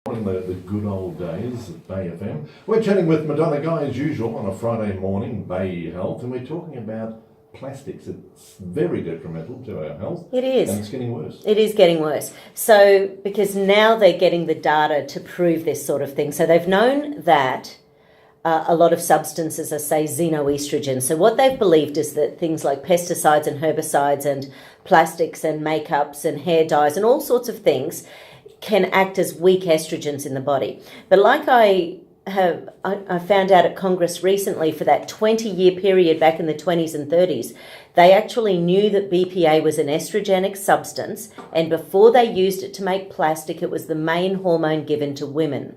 In the good old days at Bay FM. We're chatting with Madonna Guy as usual on a Friday morning, Bay Health, and we're talking about plastics. It's very detrimental to our health. It is. And it's getting worse. It is getting worse. So, because now they're getting the data to prove this sort of thing. So they've known that a lot of substances are, say, xenoestrogen. So what they've believed is that things like pesticides and herbicides and plastics and makeups and hair dyes and all sorts of things can act as weak estrogens in the body. But like I found out at Congress recently, for that 20-year period back in the 20s and 30s, they actually knew that BPA was an estrogenic substance, and before they used it to make plastic, it was the main hormone given to women.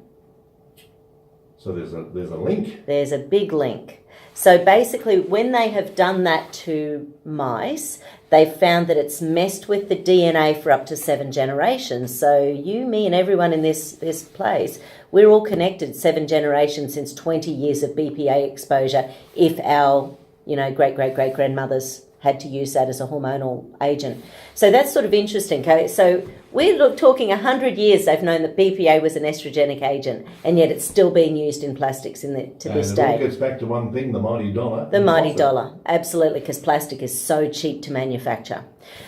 So there's a link. There's a big link. So basically, when they have done that to mice, they've found that it's messed with the DNA for up to 7 generations. So you, me, and everyone in this place, we're all connected 7 generations since 20 years of BPA exposure, if our, great-great-great-grandmothers had to use that as a hormonal agent. So that's sort of interesting. Okay? So we're talking 100 years they've known that BPA was an estrogenic agent, and yet it's still being used in plastics to this day. And it all gets back to one thing, the mighty dollar. The mighty dollar, absolutely, because plastic is so cheap to manufacture.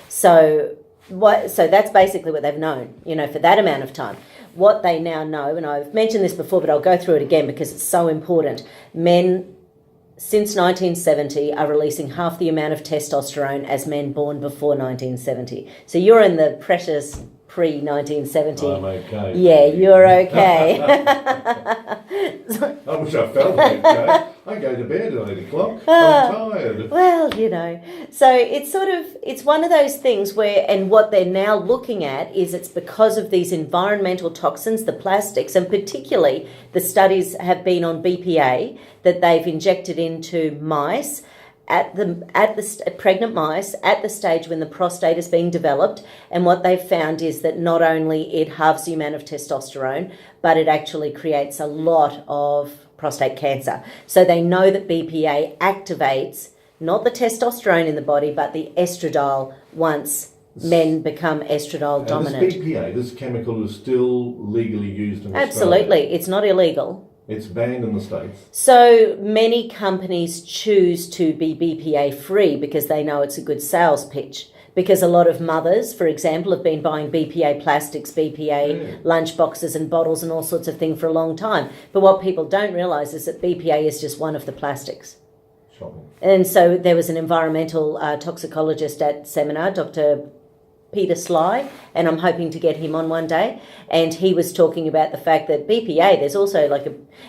So that's basically what they've known, for that amount of time. What they now know, and I've mentioned this before, but I'll go through it again because it's so important. Men, since 1970, are releasing half the amount of testosterone as men born before 1970. So you're in the precious pre-1970. I'm okay. Yeah, you're okay. I wish I felt okay. I go to bed at 8 o'clock. I'm tired. Well, So it's one of those things where, and what they're now looking at is it's because of these environmental toxins, the plastics, and particularly the studies have been on BPA that they've injected into mice at the pregnant mice at the stage when the prostate is being developed, and what they've found is that not only it halves the amount of testosterone, but it actually creates a lot of prostate cancer. So they know that BPA activates not the testosterone in the body, but the estradiol once men become estradiol dominant. This BPA, this chemical, is still legally used in Australia. Absolutely, it's not illegal. It's banned in the States. So many companies choose to be BPA free because they know it's a good sales pitch. Because a lot of mothers, for example, have been buying BPA plastics, BPA lunch boxes and bottles and all sorts of things for a long time. But what people don't realise is that BPA is just one of the plastics. Shocking. And so there was an environmental toxicologist at seminar, Dr. Peter Sly, and I'm hoping to get him on one day, and he was talking about the fact that BPA, there's also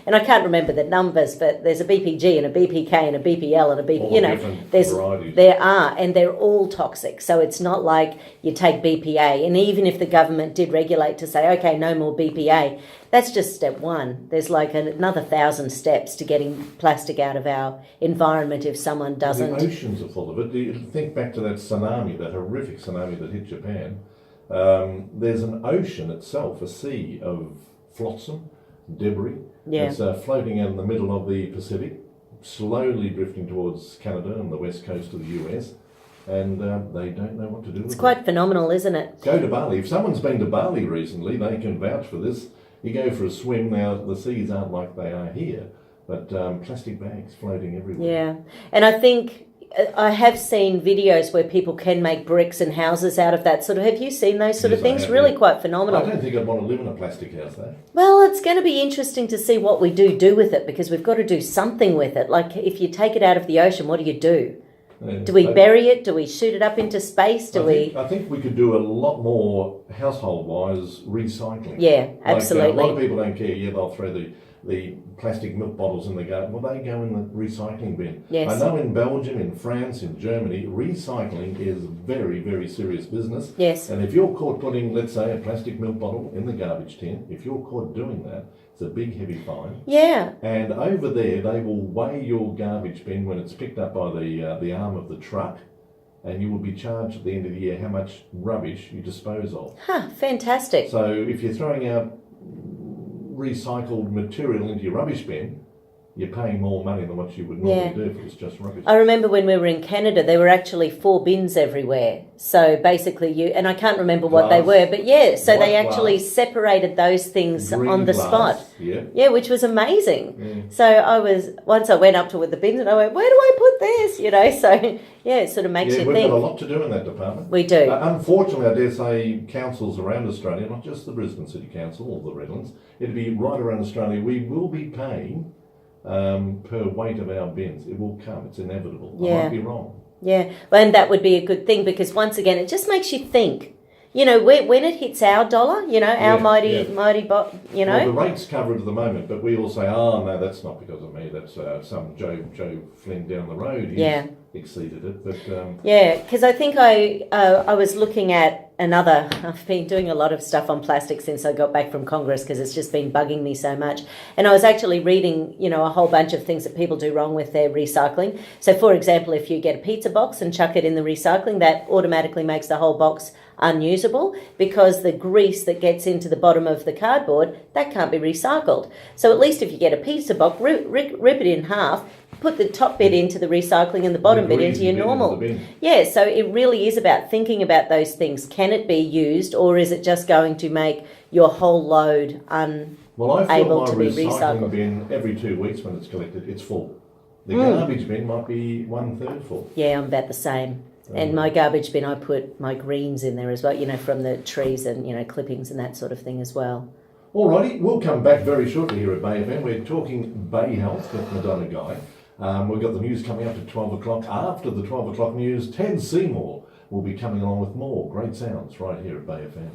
and I can't remember the numbers, but there's a BPG and a BPK and a BPL and a BP, there's varieties. There are, and they're all toxic. So it's not like you take BPA, and even if the government did regulate to say, okay, no more BPA, that's just step one. There's like another 1,000 steps to getting plastic out of our environment if someone doesn't. The oceans are full of it. Do you think back to that tsunami, that horrific tsunami that hit Japan? There's an ocean itself, a sea of flotsam, debris. Yeah. It's floating out in the middle of the Pacific, slowly drifting towards Canada and the west coast of the US. And they don't know what to do with it. It's quite phenomenal, isn't it? Go to Bali. If someone's been to Bali recently, they can vouch for this. You go for a swim now, the seas aren't like they are here, but plastic bags floating everywhere. Yeah, and I think I have seen videos where people can make bricks and houses out of that sort of. Have you seen those sort of things? Really quite phenomenal. I don't think I'd want to live in a plastic house though. Well, it's going to be interesting to see what we do with it, because we've got to do something with it. Like if you take it out of the ocean, what do? Do we bury it? Do we shoot it up into space? I think we could do a lot more household-wise recycling. Yeah, absolutely. A lot of people don't care. Yeah, they'll throw the plastic milk bottles in the garden. Well, they go in the recycling bin. Yes. I know in Belgium, in France, in Germany, recycling is very, very serious business. Yes. And if you're caught putting, let's say, a plastic milk bottle in the garbage tin, if you're caught doing that, it's a big, heavy fine. Yeah. And over there, they will weigh your garbage bin when it's picked up by the arm of the truck, and you will be charged at the end of the year how much rubbish you dispose of. Huh, fantastic. So if you're throwing out recycled material into your rubbish bin, you're paying more money than what you would normally do if it was just rubbish. I remember when we were in Canada, there were actually 4 bins everywhere. So basically and I can't remember what they were, but so they actually separated those things Green on the glass, spot. Yeah, Which was amazing. So once I went up to with the bins and I went, where do I put this? So it sort of makes you we've think. got a lot to do in that department. We do. Unfortunately, I dare say councils around Australia, not just the Brisbane City Council or the Redlands, it'll be right around Australia, we will be paying per weight of our bins. It will come. It's inevitable. I might be wrong. Yeah, and that would be a good thing because once again, it just makes you think. When it hits our dollar, our mighty, well, the rates cover it at the moment, but we all say, oh, no, that's not because of me. That's some Joe Flynn down the road. He's exceeded it. But because I think I was looking at I've been doing a lot of stuff on plastic since I got back from Congress because it's just been bugging me so much. And I was actually reading, a whole bunch of things that people do wrong with their recycling. So, for example, if you get a pizza box and chuck it in the recycling, that automatically makes the whole box unusable because the grease that gets into the bottom of the cardboard, that can't be recycled. So at least if you get a pizza box, rip it in half, put the top bit into the recycling and the bottom bit into your normal. So it really is about thinking about those things. Can it be used or is it just going to make your whole load unable to be recycled? Well, I fill my recycling bin every 2 weeks when it's collected, it's full. The garbage bin might be 1/3 full. Yeah, I'm about the same. And my garbage bin, I put my greens in there as well, from the trees and, clippings and that sort of thing as well. Alrighty, we'll come back very shortly here at Bay FM. We're talking Bay Health with Madonna Guy. We've got the news coming up at 12 o'clock. After the 12 o'clock news, Ted Seymour will be coming along with more great sounds right here at Bay FM.